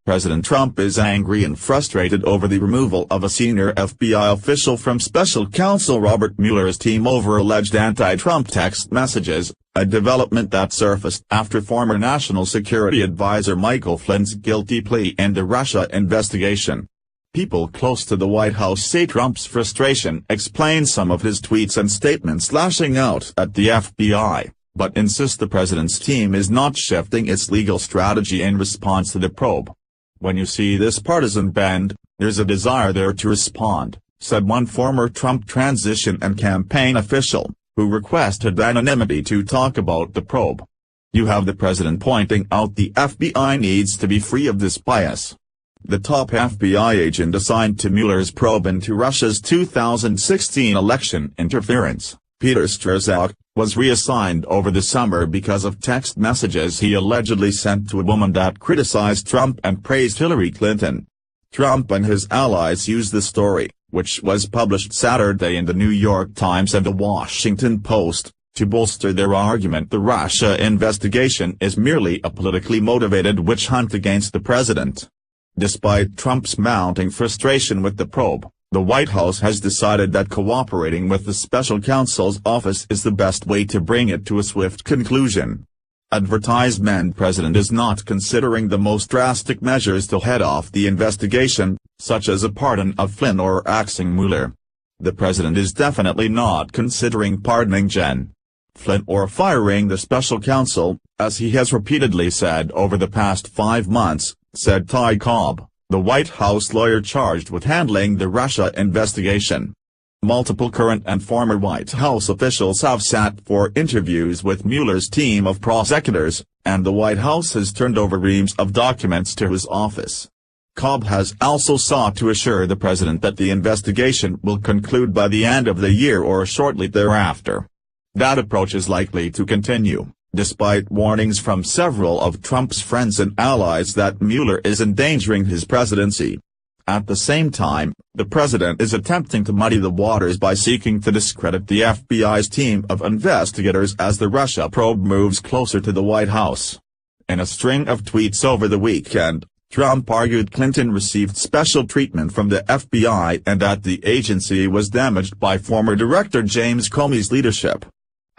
President Trump is angry and frustrated over the removal of a senior FBI official from special counsel Robert Mueller's team over alleged anti-Trump text messages, a development that surfaced after former National Security Advisor Michael Flynn's guilty plea in the Russia investigation. People close to the White House say Trump's frustration explains some of his tweets and statements lashing out at the FBI, but insist the president's team is not shifting its legal strategy in response to the probe. "When you see this partisan bend, there's a desire there to respond," said one former Trump transition and campaign official, who requested anonymity to talk about the probe. "You have the president pointing out the FBI needs to be free of this bias." The top FBI agent assigned to Mueller's probe into Russia's 2016 election interference, Peter Strzok, was reassigned over the summer because of text messages he allegedly sent to a woman that criticized Trump and praised Hillary Clinton. Trump and his allies used the story, which was published Saturday in the New York Times and the Washington Post, to bolster their argument the Russia investigation is merely a politically motivated witch hunt against the president. Despite Trump's mounting frustration with the probe, the White House has decided that cooperating with the special counsel's office is the best way to bring it to a swift conclusion. Advertisement: President is not considering the most drastic measures to head off the investigation, such as a pardon of Flynn or axing Mueller. The president is definitely not considering pardoning Jen. Flynn or firing the special counsel, as he has repeatedly said over the past 5 months, said Ty Cobb, the White House lawyer charged with handling the Russia investigation. Multiple current and former White House officials have sat for interviews with Mueller's team of prosecutors, and the White House has turned over reams of documents to his office. Cobb has also sought to assure the president that the investigation will conclude by the end of the year or shortly thereafter. That approach is likely to continue, despite warnings from several of Trump's friends and allies that Mueller is endangering his presidency. At the same time, the president is attempting to muddy the waters by seeking to discredit the FBI's team of investigators as the Russia probe moves closer to the White House. In a string of tweets over the weekend, Trump argued Clinton received special treatment from the FBI and that the agency was damaged by former Director James Comey's leadership.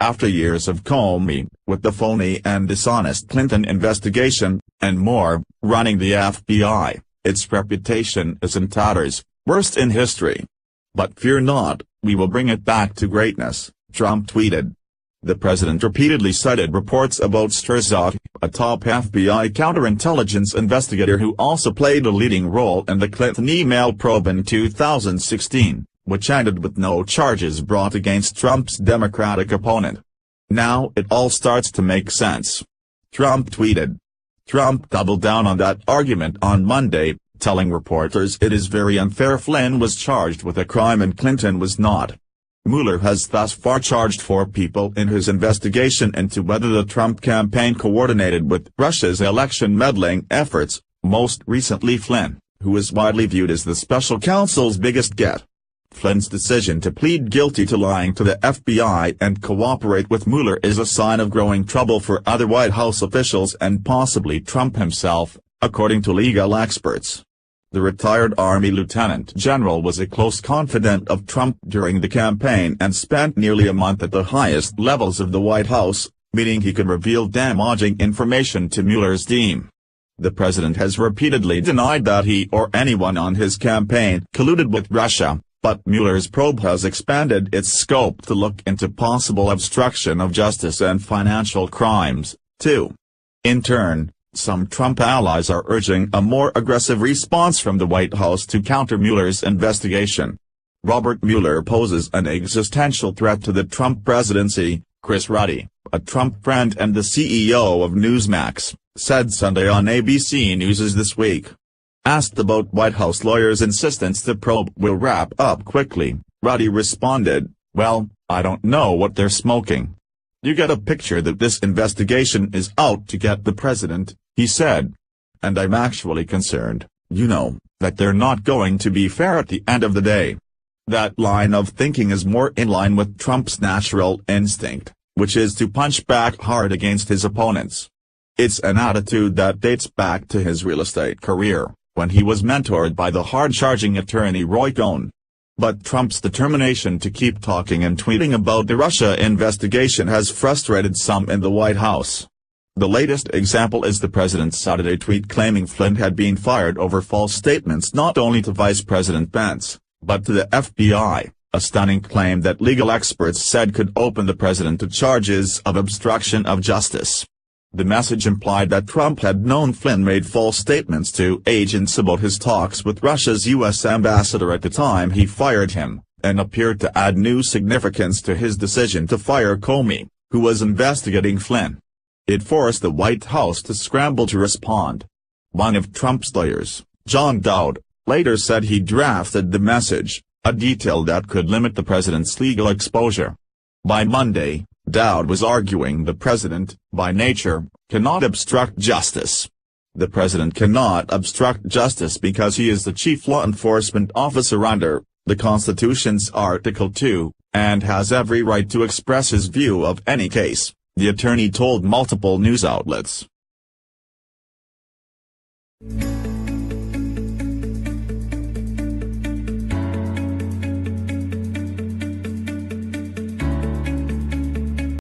After years of Comey, with the phony and dishonest Clinton investigation, and more, running the FBI, its reputation is in tatters, worst in history. "But fear not, we will bring it back to greatness," Trump tweeted. The president repeatedly cited reports about Strzok, a top FBI counterintelligence investigator who also played a leading role in the Clinton email probe in 2016. Which ended with no charges brought against Trump's Democratic opponent. "Now it all starts to make sense," Trump tweeted. Trump doubled down on that argument on Monday, telling reporters it is very unfair Flynn was charged with a crime and Clinton was not. Mueller has thus far charged 4 people in his investigation into whether the Trump campaign coordinated with Russia's election meddling efforts, most recently Flynn, who is widely viewed as the special counsel's biggest get. Flynn's decision to plead guilty to lying to the FBI and cooperate with Mueller is a sign of growing trouble for other White House officials and possibly Trump himself, according to legal experts. The retired Army lieutenant general was a close confidant of Trump during the campaign and spent nearly a month at the highest levels of the White House, meaning he could reveal damaging information to Mueller's team. The president has repeatedly denied that he or anyone on his campaign colluded with Russia. But Mueller's probe has expanded its scope to look into possible obstruction of justice and financial crimes, too. In turn, some Trump allies are urging a more aggressive response from the White House to counter Mueller's investigation. Robert Mueller poses an existential threat to the Trump presidency, Chris Ruddy, a Trump friend and the CEO of Newsmax, said Sunday on ABC News This Week. Asked about White House lawyers' insistence the probe will wrap up quickly, Ruddy responded, "Well, I don't know what they're smoking. You get a picture that this investigation is out to get the president," he said. "And I'm actually concerned, that they're not going to be fair at the end of the day." That line of thinking is more in line with Trump's natural instinct, which is to punch back hard against his opponents. It's an attitude that dates back to his real estate career, when he was mentored by the hard-charging attorney Roy Cohn. But Trump's determination to keep talking and tweeting about the Russia investigation has frustrated some in the White House. The latest example is the president's Saturday tweet claiming Flynn had been fired over false statements not only to Vice President Pence, but to the FBI, a stunning claim that legal experts said could open the president to charges of obstruction of justice. The message implied that Trump had known Flynn made false statements to agents about his talks with Russia's U.S. ambassador at the time he fired him, and appeared to add new significance to his decision to fire Comey, who was investigating Flynn. It forced the White House to scramble to respond. One of Trump's lawyers, John Dowd, later said he drafted the message, a detail that could limit the president's legal exposure. By Monday, Dowd was arguing the president, by nature, cannot obstruct justice. The president cannot obstruct justice because he is the chief law enforcement officer under the Constitution's Article 2, and has every right to express his view of any case, the attorney told multiple news outlets.